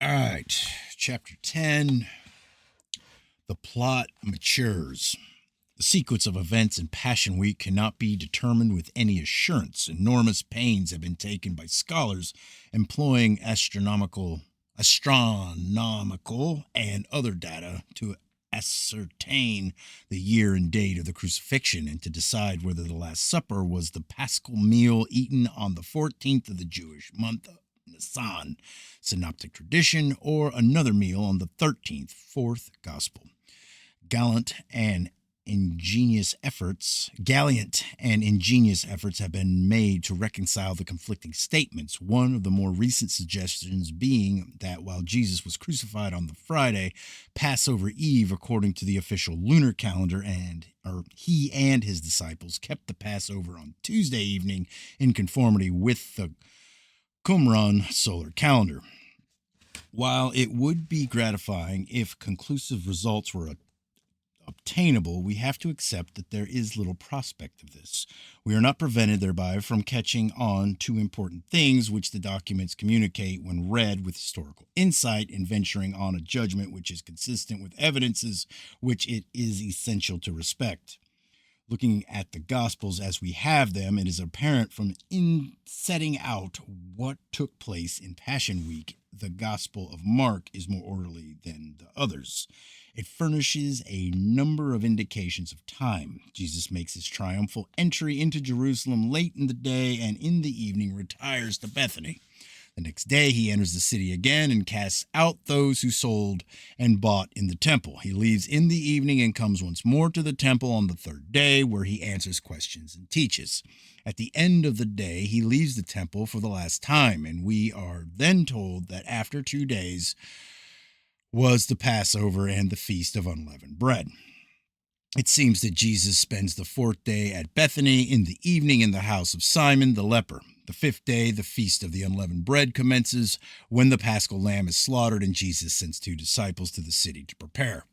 All right, chapter 10. The plot matures. The sequence of events in Passion Week cannot be determined with any assurance. Enormous pains have been taken by scholars employing astronomical and other data to ascertain the year and date of the crucifixion and to decide whether the Last Supper was the Paschal meal eaten on the 14th of the Jewish month Nisan, synoptic tradition, or another meal on the 13th, fourth gospel. Gallant and ingenious efforts have been made to reconcile the conflicting statements. One of the more recent suggestions being that while Jesus was crucified on the Friday, Passover Eve, according to the official lunar calendar, he and his disciples kept the Passover on Tuesday evening in conformity with the Qumran solar calendar. While it would be gratifying if conclusive results were obtainable, we have to accept that there is little prospect of this. We are not prevented thereby from catching on to important things which the documents communicate when read with historical insight and venturing on a judgment which is consistent with evidences which it is essential to respect. Looking at the Gospels as we have them, it is apparent from in setting out what took place in Passion Week, the Gospel of Mark is more orderly than the others. It furnishes a number of indications of time. Jesus makes his triumphal entry into Jerusalem late in the day and in the evening retires to Bethany. The next day he enters the city again and casts out those who sold and bought in the temple. He leaves in the evening and comes once more to the temple on the third day, where he answers questions and teaches. At the end of the day, he leaves the temple for the last time, and we are then told that after 2 days was the Passover and the Feast of Unleavened Bread. It seems that Jesus spends the fourth day at Bethany, in the evening in the house of Simon the leper. The fifth day, the Feast of the Unleavened Bread commences, when the Paschal lamb is slaughtered and Jesus sends 2 disciples to the city to prepare.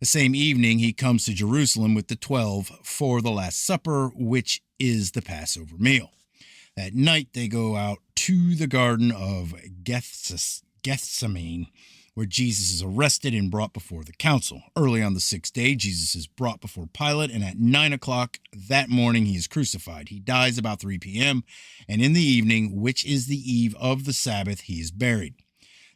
The same evening, he comes to Jerusalem with the 12 for the Last Supper, which is the Passover meal. That night, they go out to the Garden of Gethsemane, where Jesus is arrested and brought before the council. Early on the 6th day, Jesus is brought before Pilate, and at 9 o'clock that morning he is crucified. He dies about 3 p.m., and in the evening, which is the eve of the Sabbath, he is buried.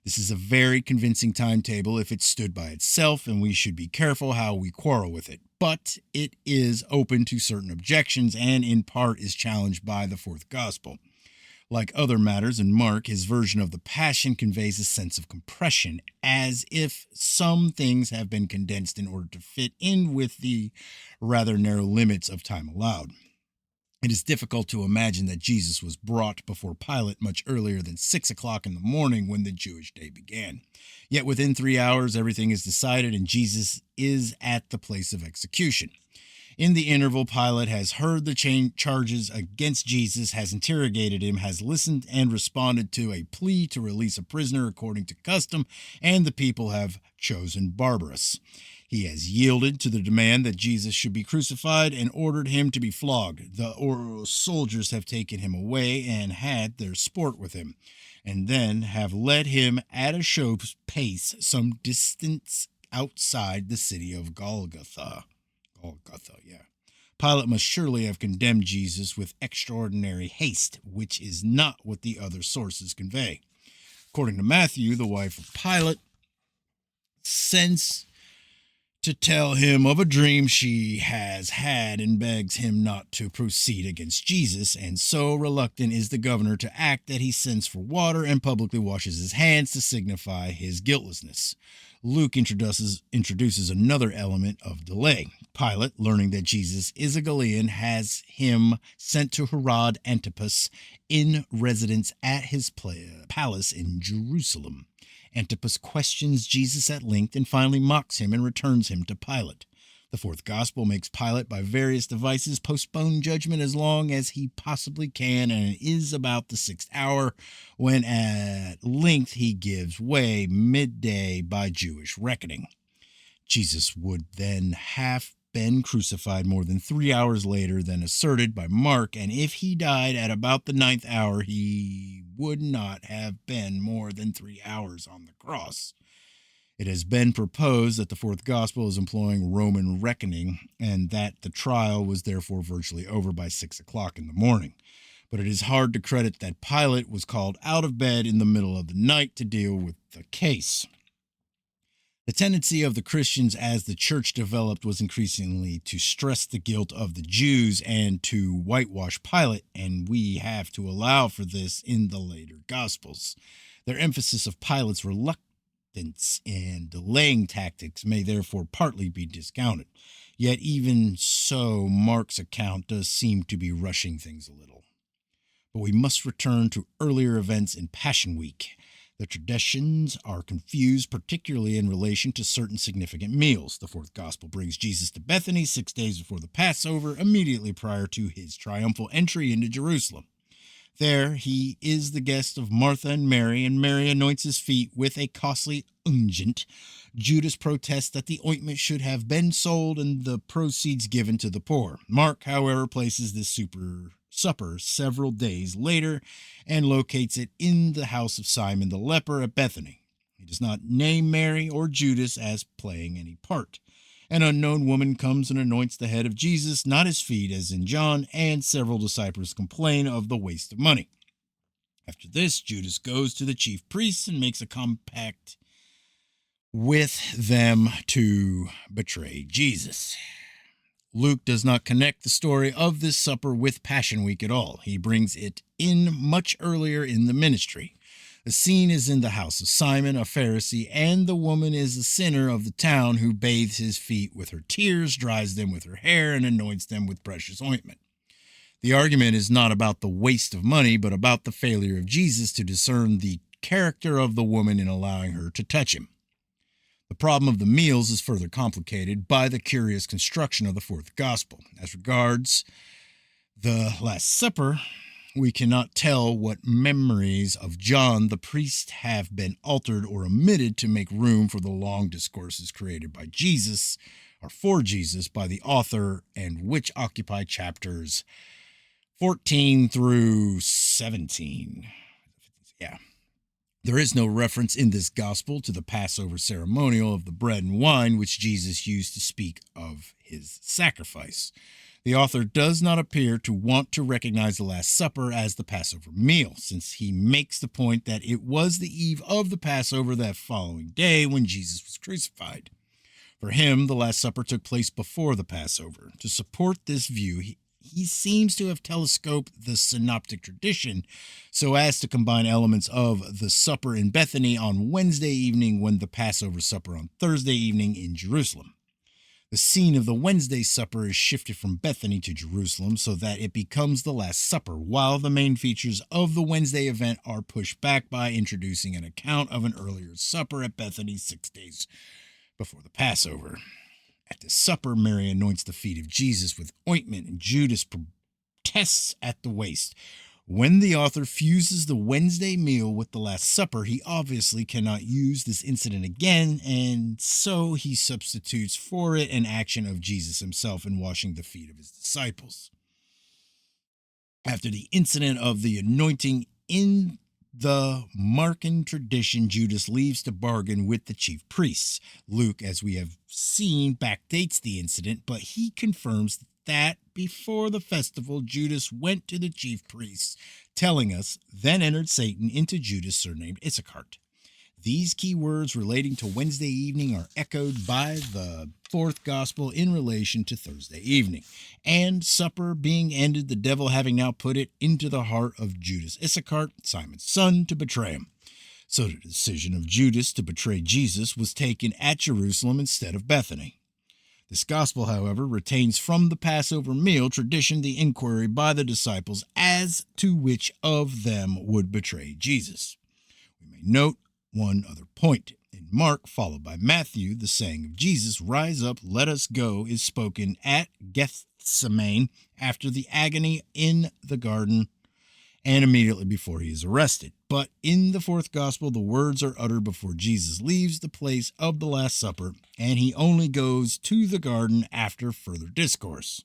This is a very convincing timetable if it stood by itself, and we should be careful how we quarrel with it. But it is open to certain objections and in part is challenged by the fourth gospel. Like other matters in Mark, his version of the Passion conveys a sense of compression, as if some things have been condensed in order to fit in with the rather narrow limits of time allowed. It is difficult to imagine that Jesus was brought before Pilate much earlier than 6 o'clock in the morning when the Jewish day began. Yet within 3 hours, everything is decided and Jesus is at the place of execution. In the interval, Pilate has heard the charges against Jesus, has interrogated him, has listened and responded to a plea to release a prisoner according to custom, and the people have chosen Barabbas. He has yielded to the demand that Jesus should be crucified and ordered him to be flogged. The soldiers have taken him away and had their sport with him, and then have led him at a show pace some distance outside the city of Golgotha. Pilate must surely have condemned Jesus with extraordinary haste, which is not what the other sources convey. According to Matthew, the wife of Pilate sends to tell him of a dream she has had and begs him not to proceed against Jesus, and so reluctant is the governor to act that he sends for water and publicly washes his hands to signify his guiltlessness. Luke introduces another element of delay. Pilate, learning that Jesus is a Galilean, has him sent to Herod Antipas in residence at his palace in Jerusalem. Antipas questions Jesus at length and finally mocks him and returns him to Pilate. The fourth gospel makes Pilate, by various devices, postpone judgment as long as he possibly can, and it is about the 6th hour when at length he gives way, midday by Jewish reckoning. Jesus would then have been crucified more than 3 hours later than asserted by Mark, and if he died at about the 9th hour, he would not have been more than 3 hours on the cross. It has been proposed that the fourth gospel is employing Roman reckoning and that the trial was therefore virtually over by 6 o'clock in the morning. But it is hard to credit that Pilate was called out of bed in the middle of the night to deal with the case. The tendency of the Christians as the church developed was increasingly to stress the guilt of the Jews and to whitewash Pilate, and we have to allow for this in the later Gospels. Their emphasis of Pilate's reluctance and delaying tactics may therefore partly be discounted. Yet even so, Mark's account does seem to be rushing things a little. But we must return to earlier events in Passion Week. The traditions are confused, particularly in relation to certain significant meals. The fourth gospel brings Jesus to Bethany 6 days before the Passover, immediately prior to his triumphal entry into Jerusalem. There he is the guest of Martha and Mary anoints his feet with a costly unguent. Judas protests that the ointment should have been sold and the proceeds given to the poor. Mark, however, places this supper several days later and locates it in the house of Simon the leper at Bethany. He does not name Mary or Judas as playing any part. An unknown woman comes and anoints the head of Jesus, not his feet as in John, and several disciples complain of the waste of money. After this, Judas goes to the chief priests and makes a compact with them to betray Jesus. Luke does not connect the story of this supper with Passion Week at all. He brings it in much earlier in the ministry. The scene is in the house of Simon, a Pharisee, and the woman is a sinner of the town who bathes his feet with her tears, dries them with her hair, and anoints them with precious ointment. The argument is not about the waste of money, but about the failure of Jesus to discern the character of the woman in allowing her to touch him. The problem of the meals is further complicated by the curious construction of the fourth gospel. As regards the Last Supper, we cannot tell what memories of John the priest have been altered or omitted to make room for the long discourses created by Jesus, or for Jesus, by the author, and which occupy chapters 14 through 17. Yeah. There is no reference in this gospel to the Passover ceremonial of the bread and wine which Jesus used to speak of his sacrifice. The author does not appear to want to recognize the Last Supper as the Passover meal, since he makes the point that it was the eve of the Passover that following day when Jesus was crucified. For him, the Last Supper took place before the Passover. To support this view, he seems to have telescoped the synoptic tradition so as to combine elements of the supper in Bethany on Wednesday evening when the Passover supper on Thursday evening in Jerusalem. The scene of the Wednesday supper is shifted from Bethany to Jerusalem so that it becomes the Last Supper, while the main features of the Wednesday event are pushed back by introducing an account of an earlier supper at Bethany 6 days before the Passover. At the supper, Mary anoints the feet of Jesus with ointment, and Judas protests at the waste. When the author fuses the Wednesday meal with the Last Supper, he obviously cannot use this incident again, and so he substitutes for it an action of Jesus himself in washing the feet of his disciples. After the incident of the anointing in the Markan tradition, Judas leaves to bargain with the chief priests. Luke, as we have seen, backdates the incident, but he confirms that before the festival, Judas went to the chief priests, telling us, then entered Satan into Judas, surnamed Issachar. These key words relating to Wednesday evening are echoed by the fourth gospel in relation to Thursday evening. And supper being ended, the devil having now put it into the heart of Judas Issachar, Simon's son, to betray him. So the decision of Judas to betray Jesus was taken at Jerusalem instead of Bethany. This gospel, however, retains from the Passover meal tradition the inquiry by the disciples as to which of them would betray Jesus. We may note one other point. In Mark, followed by Matthew, the saying of Jesus, "Rise up, let us go," is spoken at Gethsemane after the agony in the garden and immediately before he is arrested. But in the fourth gospel, the words are uttered before Jesus leaves the place of the Last Supper, and he only goes to the garden after further discourse.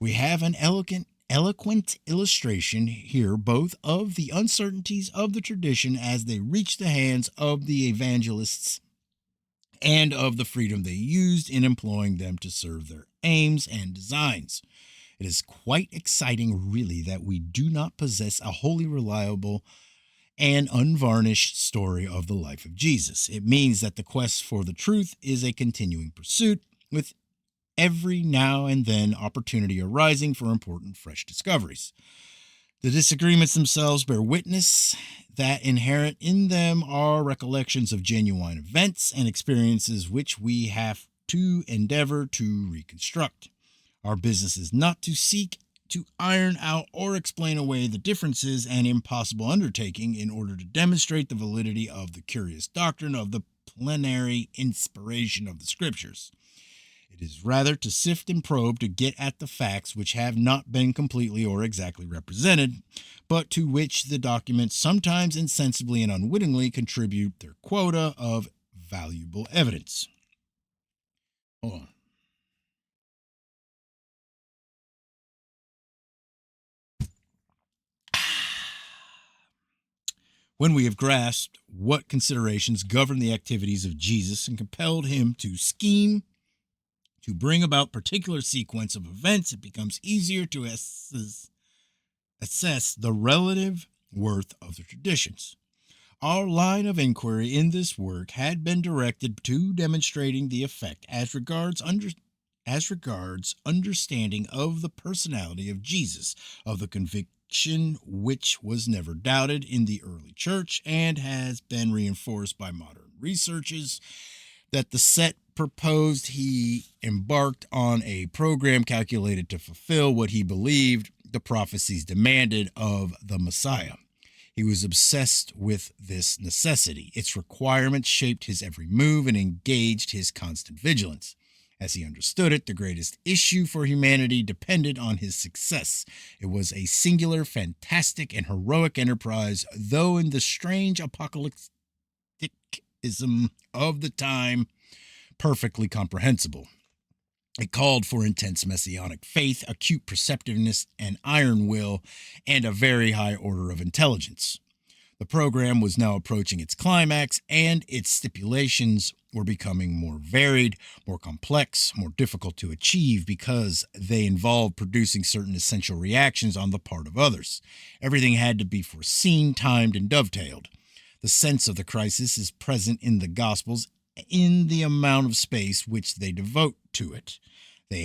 We have an eloquent illustration here both of the uncertainties of the tradition as they reach the hands of the evangelists and of the freedom they used in employing them to serve their aims and designs. It is quite exciting, really, that we do not possess a wholly reliable and unvarnished story of the life of Jesus. It means that the quest for the truth is a continuing pursuit, with every now and then opportunity arising for important fresh discoveries. The disagreements themselves bear witness that inherent in them are recollections of genuine events and experiences which we have to endeavor to reconstruct. Our business is not to seek to iron out or explain away the differences, an impossible undertaking, in order to demonstrate the validity of the curious doctrine of the plenary inspiration of the Scriptures. It is rather to sift and probe to get at the facts which have not been completely or exactly represented, but to which the documents sometimes insensibly and unwittingly contribute their quota of valuable evidence. Hold on. When we have grasped what considerations govern the activities of Jesus and compelled him to scheme to bring about particular sequence of events, it becomes easier to assess the relative worth of the traditions. Our line of inquiry in this work had been directed to demonstrating the effect as regards understanding of the personality of Jesus, of the conviction which was never doubted in the early church and has been reinforced by modern researches, that the set proposed he embarked on a program calculated to fulfill what he believed the prophecies demanded of the Messiah. He was obsessed with this necessity. Its requirements shaped his every move and engaged his constant vigilance. As he understood it, the greatest issue for humanity depended on his success. It was a singular, fantastic, and heroic enterprise, though in the strange apocalypticism of the time, perfectly comprehensible. It called for intense messianic faith, acute perceptiveness, an iron will, and a very high order of intelligence. The program was now approaching its climax, and its stipulations were becoming more varied, more complex, more difficult to achieve because they involved producing certain essential reactions on the part of others. Everything had to be foreseen, timed, and dovetailed. The sense of the crisis is present in the Gospels in the amount of space which they devote to it. They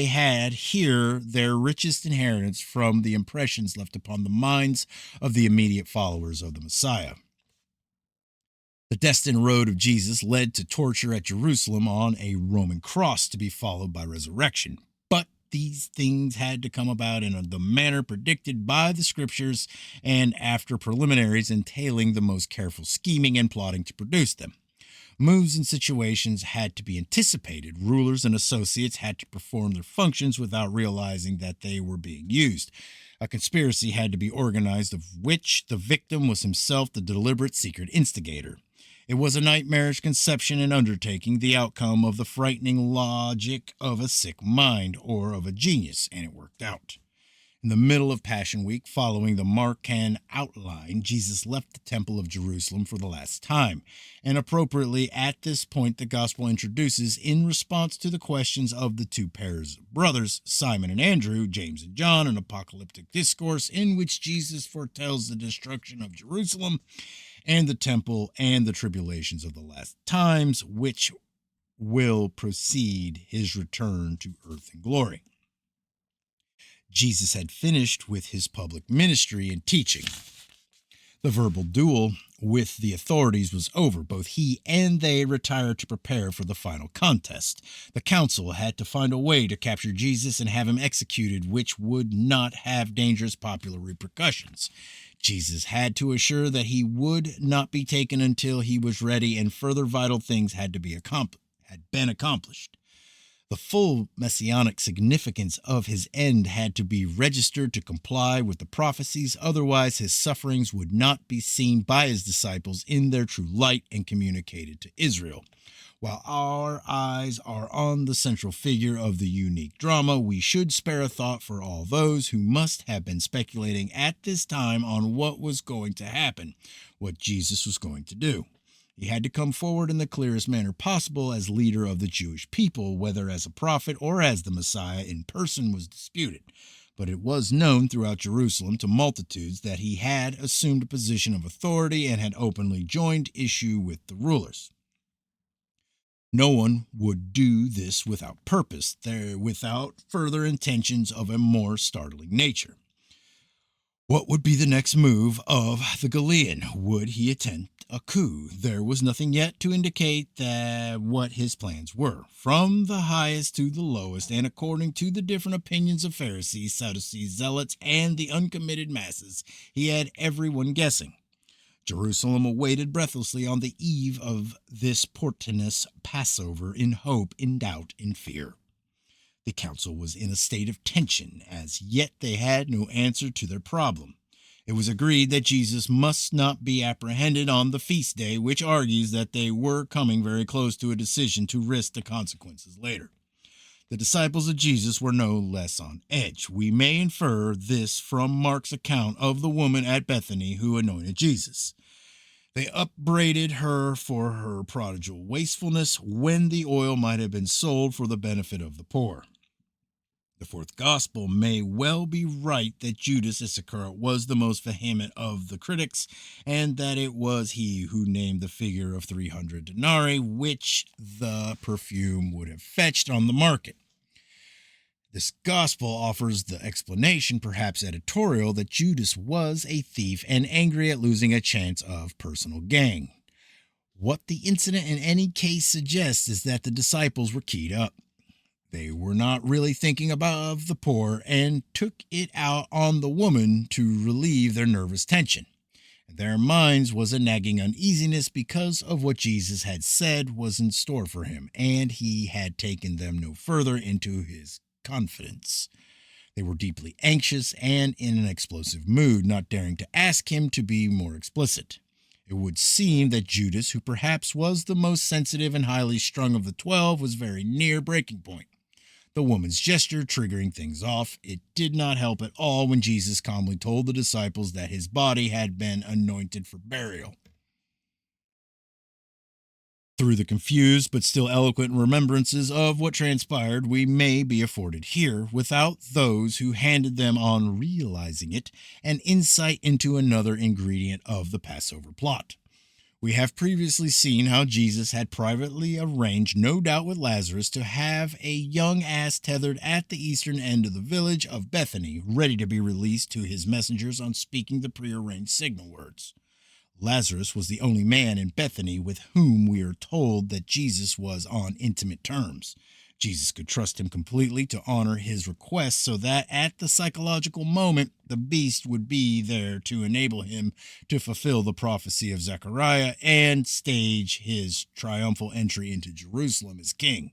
had here their richest inheritance from the impressions left upon the minds of the immediate followers of the Messiah. The destined road of Jesus led to torture at Jerusalem on a Roman cross to be followed by resurrection. But these things had to come about in the manner predicted by the Scriptures and after preliminaries entailing the most careful scheming and plotting to produce them. Moves and situations had to be anticipated. Rulers and associates had to perform their functions without realizing that they were being used. A conspiracy had to be organized of which the victim was himself the deliberate secret instigator. It was a nightmarish conception and undertaking, the outcome of the frightening logic of a sick mind or of a genius, and it worked out. In the middle of Passion Week, following the Markan outline, Jesus left the Temple of Jerusalem for the last time. And appropriately, at this point, the Gospel introduces, in response to the questions of the two pairs of brothers, Simon and Andrew, James and John, an apocalyptic discourse in which Jesus foretells the destruction of Jerusalem and the temple and the tribulations of the last times, which will precede his return to earth in glory. Jesus had finished with his public ministry and teaching. The verbal duel with the authorities was over. Both he and they retired to prepare for the final contest. The council had to find a way to capture Jesus and have him executed, which would not have dangerous popular repercussions. Jesus had to assure that he would not be taken until he was ready, and further vital things had been accomplished. The full messianic significance of his end had to be registered to comply with the prophecies, otherwise his sufferings would not be seen by his disciples in their true light and communicated to Israel. While our eyes are on the central figure of the unique drama, we should spare a thought for all those who must have been speculating at this time on what was going to happen, what Jesus was going to do. He had to come forward in the clearest manner possible as leader of the Jewish people, whether as a prophet or as the Messiah in person was disputed. But it was known throughout Jerusalem to multitudes that he had assumed a position of authority and had openly joined issue with the rulers. No one would do this without purpose, without further intentions of a more startling nature. What would be the next move of the Galilean? Would he attempt a coup? There was nothing yet to indicate what his plans were. From the highest to the lowest, and according to the different opinions of Pharisees, Sadducees, Zealots, and the uncommitted masses, he had everyone guessing. Jerusalem awaited breathlessly on the eve of this portentous Passover in hope, in doubt, in fear. The council was in a state of tension, as yet they had no answer to their problem. It was agreed that Jesus must not be apprehended on the feast day, which argues that they were coming very close to a decision to risk the consequences later. The disciples of Jesus were no less on edge. We may infer this from Mark's account of the woman at Bethany who anointed Jesus. They upbraided her for her prodigal wastefulness when the oil might have been sold for the benefit of the poor. The fourth gospel may well be right that Judas Iscariot was the most vehement of the critics, and that it was he who named the figure of 300 denarii, which the perfume would have fetched on the market. This gospel offers the explanation, perhaps editorial, that Judas was a thief and angry at losing a chance of personal gain. What the incident in any case suggests is that the disciples were keyed up. They were not really thinking about the poor and took it out on the woman to relieve their nervous tension. In their minds was a nagging uneasiness because of what Jesus had said was in store for him, and he had taken them no further into his confidence. They were deeply anxious and in an explosive mood, not daring to ask him to be more explicit. It would seem that Judas, who perhaps was the most sensitive and highly strung of the 12, was very near breaking point. The woman's gesture triggering things off. It did not help at all when Jesus calmly told the disciples that his body had been anointed for burial. Through the confused but still eloquent remembrances of what transpired, we may be afforded here, without those who handed them on realizing it, an insight into another ingredient of the Passover plot. We have previously seen how Jesus had privately arranged, no doubt with Lazarus, to have a young ass tethered at the eastern end of the village of Bethany, ready to be released to his messengers on speaking the prearranged signal words. Lazarus was the only man in Bethany with whom we are told that Jesus was on intimate terms. Jesus could trust him completely to honor his request so that at the psychological moment, the beast would be there to enable him to fulfill the prophecy of Zechariah and stage his triumphal entry into Jerusalem as king.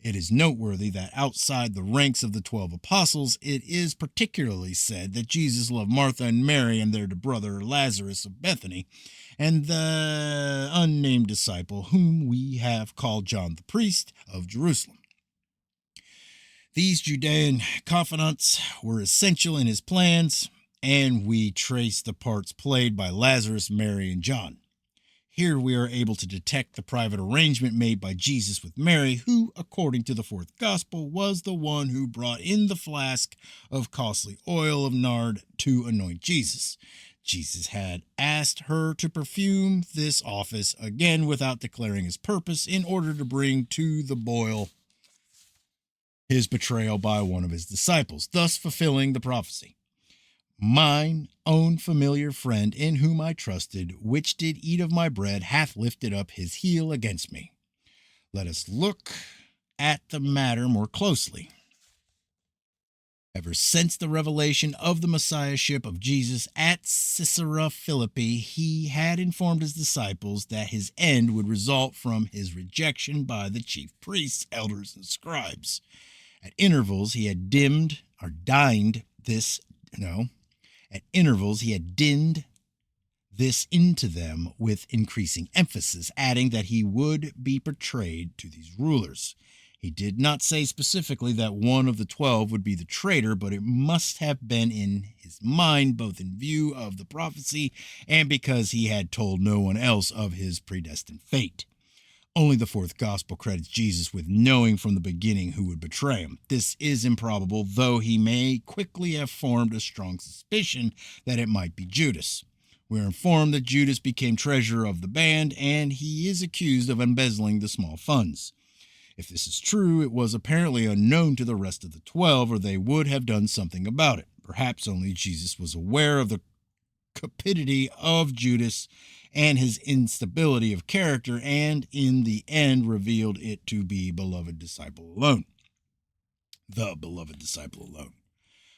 It is noteworthy that outside the ranks of the 12 apostles, it is particularly said that Jesus loved Martha and Mary and their brother Lazarus of Bethany, and the unnamed disciple whom we have called John the priest of Jerusalem. These Judean confidants were essential in his plans, and we trace the parts played by Lazarus, Mary, and John. Here we are able to detect the private arrangement made by Jesus with Mary, who, according to the fourth gospel, was the one who brought in the flask of costly oil of nard to anoint Jesus. Jesus had asked her to perfume this office again without declaring his purpose in order to bring to the boil his betrayal by one of his disciples, thus fulfilling the prophecy. Mine own familiar friend in whom I trusted, which did eat of my bread, hath lifted up his heel against me. Let us look at the matter more closely. Ever since the revelation of the Messiahship of Jesus at Caesarea Philippi, he had informed his disciples that his end would result from his rejection by the chief priests, elders, and scribes. At intervals, he had dinned this into them with increasing emphasis, adding that he would be betrayed to these rulers. He did not say specifically that one of the 12 would be the traitor, but it must have been in his mind, both in view of the prophecy and because he had told no one else of his predestined fate. Only the fourth gospel credits Jesus with knowing from the beginning who would betray him. This is improbable, though he may quickly have formed a strong suspicion that it might be Judas. We're informed that Judas became treasurer of the band, and he is accused of embezzling the small funds. If this is true, it was apparently unknown to the rest of the 12, or they would have done something about it. Perhaps only Jesus was aware of the cupidity of Judas and his instability of character, and in the end revealed it to be the beloved disciple alone.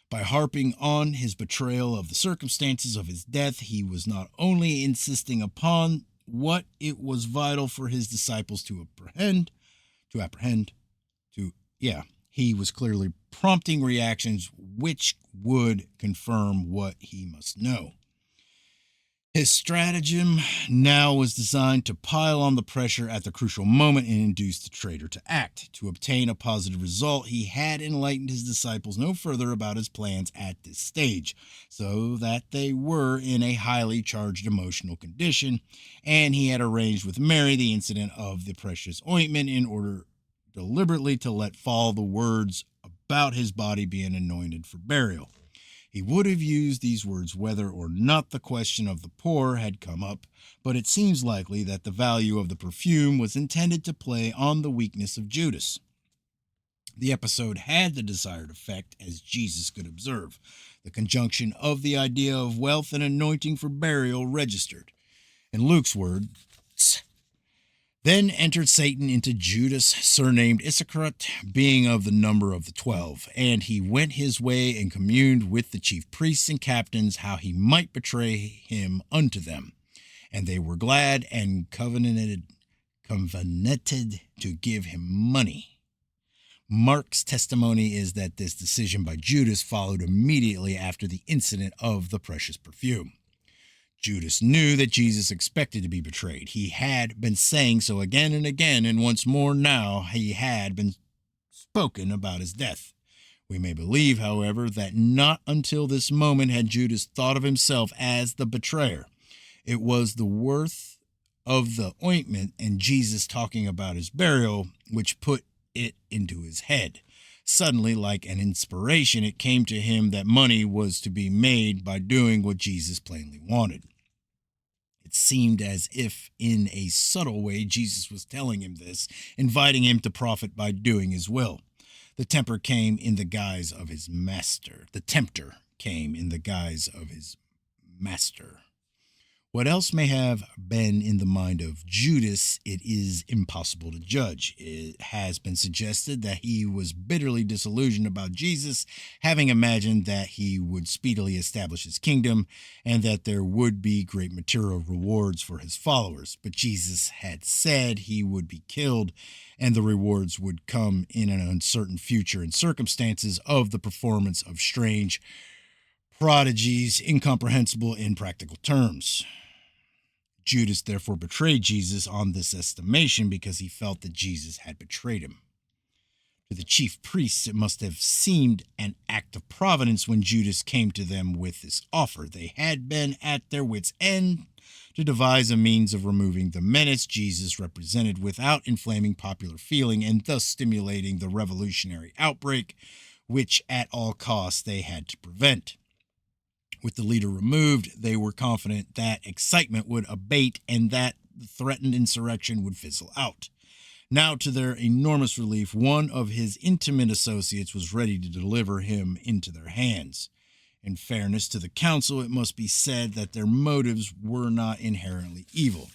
By harping on his betrayal of the circumstances of his death, he was not only insisting upon what it was vital for his disciples to apprehend, he was clearly prompting reactions which would confirm what he must know. His stratagem now was designed to pile on the pressure at the crucial moment and induce the traitor to act. To obtain a positive result, he had enlightened his disciples no further about his plans at this stage, so that they were in a highly charged emotional condition, and he had arranged with Mary the incident of the precious ointment in order deliberately to let fall the words about his body being anointed for burial. He would have used these words whether or not the question of the poor had come up, but it seems likely that the value of the perfume was intended to play on the weakness of Judas. The episode had the desired effect, as Jesus could observe. The conjunction of the idea of wealth and anointing for burial registered. In Luke's words, then entered Satan into Judas, surnamed Iscariot, being of the number of the 12, and he went his way and communed with the chief priests and captains how he might betray him unto them. And they were glad and covenanted to give him money. Mark's testimony is that this decision by Judas followed immediately after the incident of the precious perfume. Judas knew that Jesus expected to be betrayed. He had been saying so again and again, and once more now he had been spoken about his death. We may believe, however, that not until this moment had Judas thought of himself as the betrayer. It was the worth of the ointment and Jesus talking about his burial which put it into his head. Suddenly, like an inspiration, it came to him that money was to be made by doing what Jesus plainly wanted. It seemed as if, in a subtle way, Jesus was telling him this, inviting him to profit by doing his will. The tempter came in the guise of his master. What else may have been in the mind of Judas, it is impossible to judge. It has been suggested that he was bitterly disillusioned about Jesus, having imagined that he would speedily establish his kingdom and that there would be great material rewards for his followers. But Jesus had said he would be killed and the rewards would come in an uncertain future and circumstances of the performance of strange prodigies, incomprehensible in practical terms. Judas therefore betrayed Jesus on this estimation because he felt that Jesus had betrayed him. To the chief priests, it must have seemed an act of providence when Judas came to them with this offer. They had been at their wits' end to devise a means of removing the menace Jesus represented without inflaming popular feeling and thus stimulating the revolutionary outbreak, which at all costs they had to prevent. With the leader removed, they were confident that excitement would abate and that the threatened insurrection would fizzle out. Now, to their enormous relief, one of his intimate associates was ready to deliver him into their hands. In fairness to the council, it must be said that their motives were not inherently evil.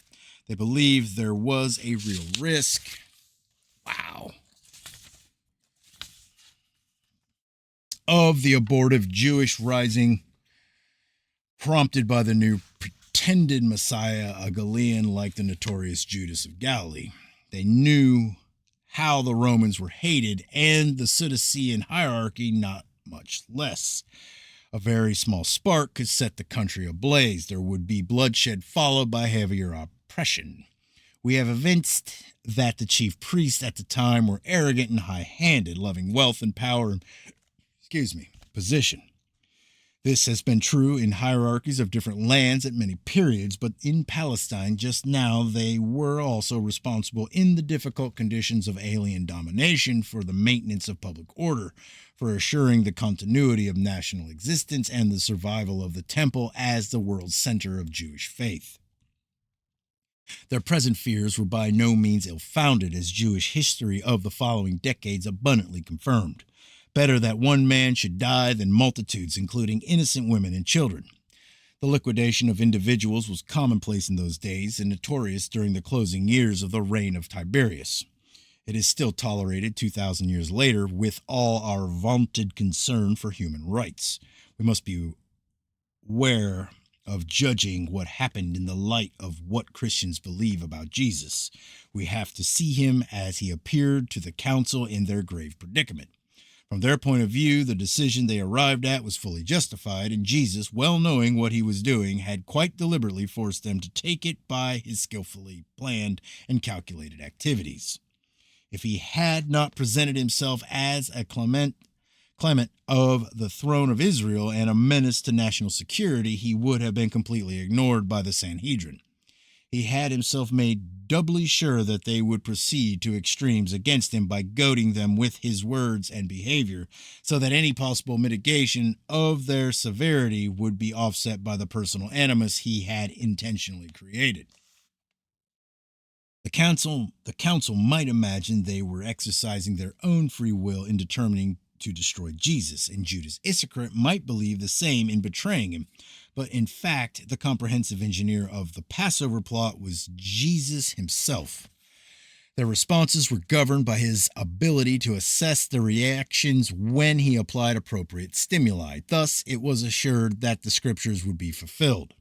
They believed there was a real risk. of the abortive Jewish rising prompted by the new pretended Messiah, a Galilean like the notorious Judas of Galilee. They knew how the Romans were hated and the Sadducean hierarchy not much less. A very small spark could set the country ablaze. There would be bloodshed followed by heavier oppression. We have evinced that the chief priests at the time were arrogant and high-handed, loving wealth and power and, position. This has been true in hierarchies of different lands at many periods, but in Palestine just now they were also responsible in the difficult conditions of alien domination for the maintenance of public order, for assuring the continuity of national existence and the survival of the temple as the world's center of Jewish faith. Their present fears were by no means ill-founded, as Jewish history of the following decades abundantly confirmed. Better that one man should die than multitudes, including innocent women and children. The liquidation of individuals was commonplace in those days and notorious during the closing years of the reign of Tiberius. It is still tolerated 2,000 years later with all our vaunted concern for human rights. We must be aware of judging what happened in the light of what Christians believe about Jesus. We have to see him as he appeared to the council in their grave predicament. From their point of view, the decision they arrived at was fully justified, and Jesus, well knowing what he was doing, had quite deliberately forced them to take it by his skillfully planned and calculated activities. If he had not presented himself as a clement of the throne of Israel and a menace to national security, he would have been completely ignored by the Sanhedrin. He had himself made doubly sure that they would proceed to extremes against him by goading them with his words and behavior, so that any possible mitigation of their severity would be offset by the personal animus he had intentionally created. The council might imagine they were exercising their own free will in determining to destroy Jesus, and Judas Iscariot might believe the same in betraying him. But in fact, the comprehensive engineer of the Passover plot was Jesus himself. Their responses were governed by his ability to assess the reactions when he applied appropriate stimuli. Thus, it was assured that the scriptures would be fulfilled.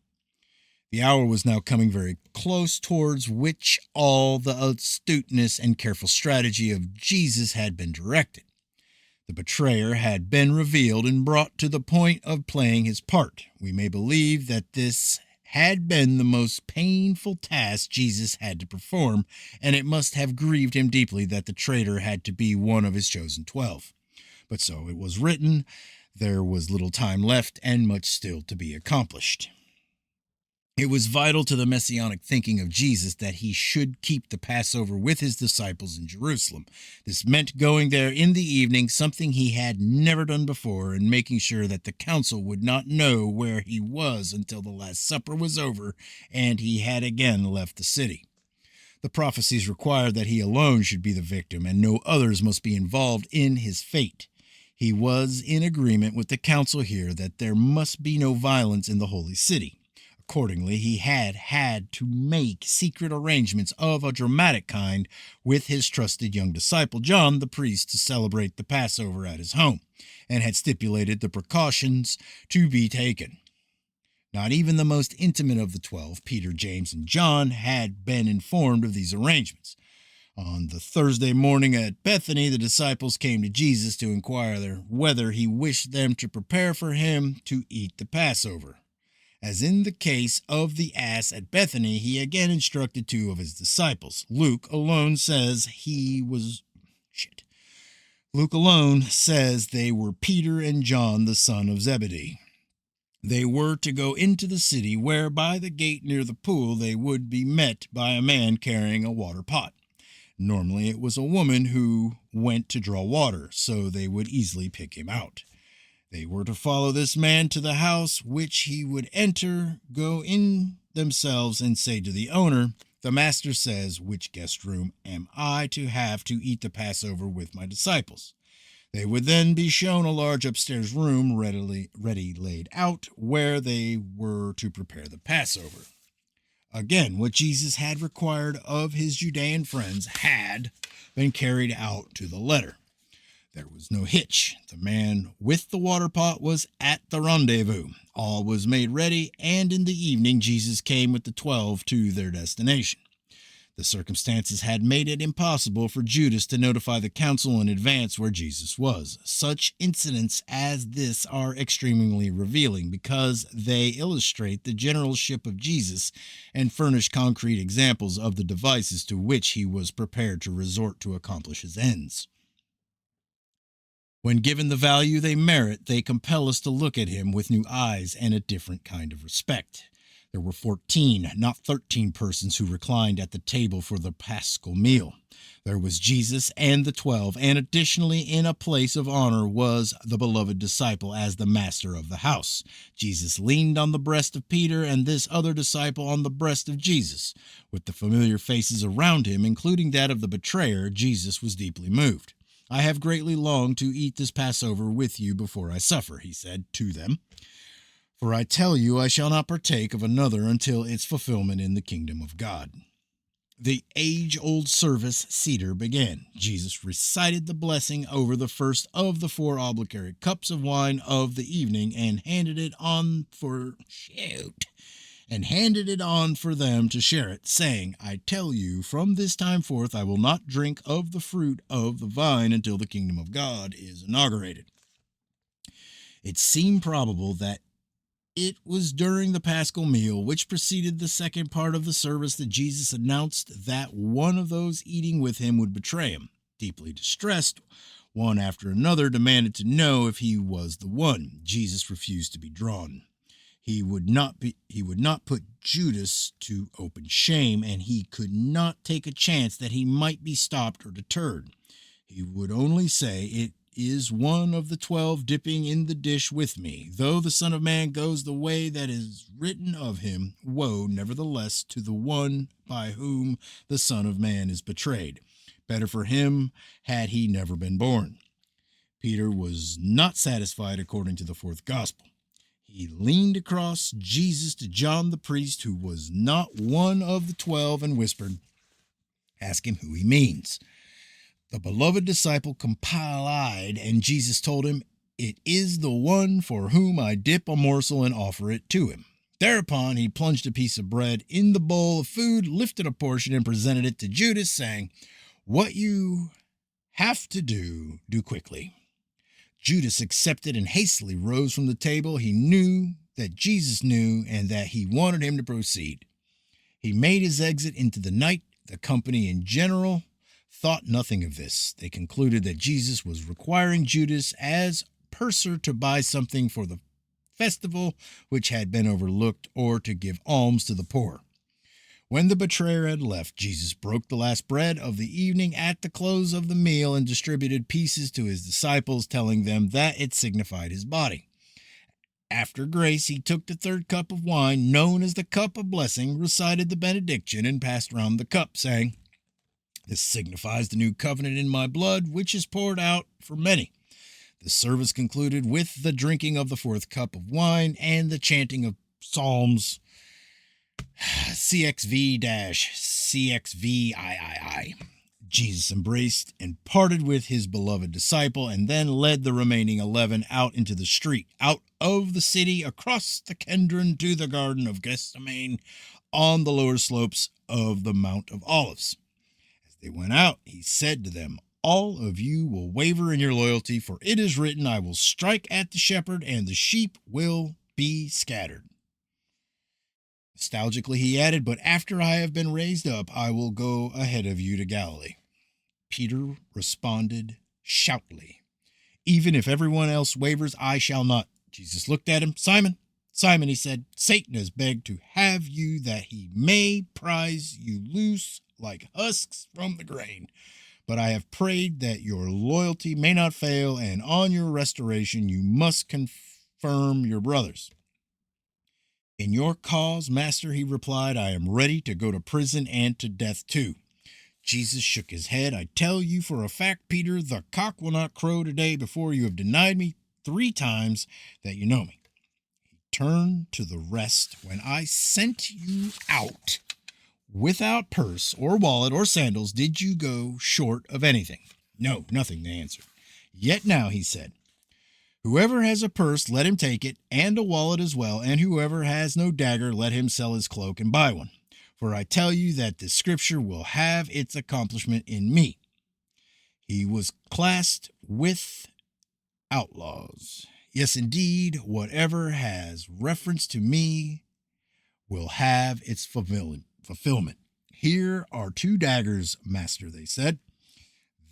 The hour was now coming very close towards which all the astuteness and careful strategy of Jesus had been directed. The betrayer had been revealed and brought to the point of playing his part. We may believe that this had been the most painful task Jesus had to perform, and it must have grieved him deeply that the traitor had to be one of his chosen 12. But so it was written, there was little time left and much still to be accomplished. It was vital to the messianic thinking of Jesus that he should keep the Passover with his disciples in Jerusalem. This meant going there in the evening, something he had never done before, and making sure that the council would not know where he was until the Last Supper was over and he had again left the city. The prophecies required that he alone should be the victim, and no others must be involved in his fate. He was in agreement with the council here that there must be no violence in the holy city. Accordingly, he had to make secret arrangements of a dramatic kind with his trusted young disciple John the priest to celebrate the Passover at his home, and had stipulated the precautions to be taken. Not even the most intimate of the 12, Peter, James, and John, had been informed of these arrangements. On the Thursday morning at Bethany, the disciples came to Jesus to inquire whether he wished them to prepare for him to eat the Passover. As in the case of the ass at Bethany, he again instructed 2 of his disciples. Luke alone says they were Peter and John, the son of Zebedee. They were to go into the city, where by the gate near the pool they would be met by a man carrying a water pot. Normally it was a woman who went to draw water, so they would easily pick him out. They were to follow this man to the house, which he would enter, go in themselves, and say to the owner, "The master says, which guest room am I to have to eat the Passover with my disciples?" They would then be shown a large upstairs room ready laid out, where they were to prepare the Passover. Again, what Jesus had required of his Judean friends had been carried out to the letter. There was no hitch. The man with the water pot was at the rendezvous. All was made ready, and in the evening Jesus came with the 12 to their destination. The circumstances had made it impossible for Judas to notify the council in advance where Jesus was. Such incidents as this are extremely revealing because they illustrate the generalship of Jesus and furnish concrete examples of the devices to which he was prepared to resort to accomplish his ends. When given the value they merit, they compel us to look at him with new eyes and a different kind of respect. There were 14, not 13 persons who reclined at the table for the Paschal meal. There was Jesus and the 12, and additionally in a place of honor was the beloved disciple as the master of the house. Jesus leaned on the breast of Peter and this other disciple on the breast of Jesus. With the familiar faces around him, including that of the betrayer, Jesus was deeply moved. I have greatly longed to eat this Passover with you before I suffer, he said to them. For I tell you, I shall not partake of another until its fulfillment in the kingdom of God. The age-old service Seder began. Jesus recited the blessing over the first of the 4 obligatory cups of wine of the evening and handed it on for them to share it, saying, I tell you, from this time forth I will not drink of the fruit of the vine until the kingdom of God is inaugurated. It seemed probable that it was during the Paschal meal, which preceded the second part of the service, that Jesus announced that one of those eating with him would betray him. Deeply distressed, one after another demanded to know if he was the one. Jesus refused to be drawn. He would not put Judas to open shame, and he could not take a chance that he might be stopped or deterred. He would only say, It is one of the 12 dipping in the dish with me. Though the Son of Man goes the way that is written of him, woe, nevertheless, to the one by whom the Son of Man is betrayed. Better for him had he never been born. Peter was not satisfied according to the 4th gospel. He leaned across Jesus to John the priest, who was not one of the 12, and whispered, Ask him who he means. The beloved disciple complied, and Jesus told him, It is the one for whom I dip a morsel and offer it to him. Thereupon he plunged a piece of bread in the bowl of food, lifted a portion, and presented it to Judas, saying, What you have to do, do quickly. Judas accepted and hastily rose from the table. He knew that Jesus knew and that he wanted him to proceed. He made his exit into the night. The company in general thought nothing of this. They concluded that Jesus was requiring Judas as purser to buy something for the festival which had been overlooked, or to give alms to the poor. When the betrayer had left, Jesus broke the last bread of the evening at the close of the meal and distributed pieces to his disciples, telling them that it signified his body. After grace, he took the 3rd cup of wine, known as the cup of blessing, recited the benediction, and passed round the cup, saying, This signifies the new covenant in my blood, which is poured out for many. The service concluded with the drinking of the 4th cup of wine and the chanting of Psalms CXV-CXVIII. Jesus embraced and parted with his beloved disciple, and then led the remaining 11 out into the street, out of the city, across the Kedron to the Garden of Gethsemane, on the lower slopes of the Mount of Olives. As they went out, he said to them, All of you will waver in your loyalty, for it is written, I will strike at the shepherd, and the sheep will be scattered. Nostalgically, he added, But after I have been raised up, I will go ahead of you to Galilee. Peter responded shoutily, Even if everyone else wavers, I shall not. Jesus looked at him. Simon, Simon, he said, Satan has begged to have you that he may prize you loose like husks from the grain. But I have prayed that your loyalty may not fail, and on your restoration you must confirm your brothers. In your cause, Master, he replied, I am ready to go to prison and to death too. Jesus shook his head. I tell you for a fact, Peter, the cock will not crow today before you have denied me 3 times that you know me. He turned to the rest. When I sent you out without purse or wallet or sandals, did you go short of anything? No, nothing, they answered. Yet now, he said, whoever has a purse, let him take it, and a wallet as well, and whoever has no dagger, let him sell his cloak and buy one. For I tell you that this scripture will have its accomplishment in me. He was classed with outlaws. Yes, indeed, whatever has reference to me will have its fulfillment. Here are 2 daggers, master, they said.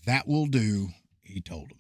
That will do, he told them.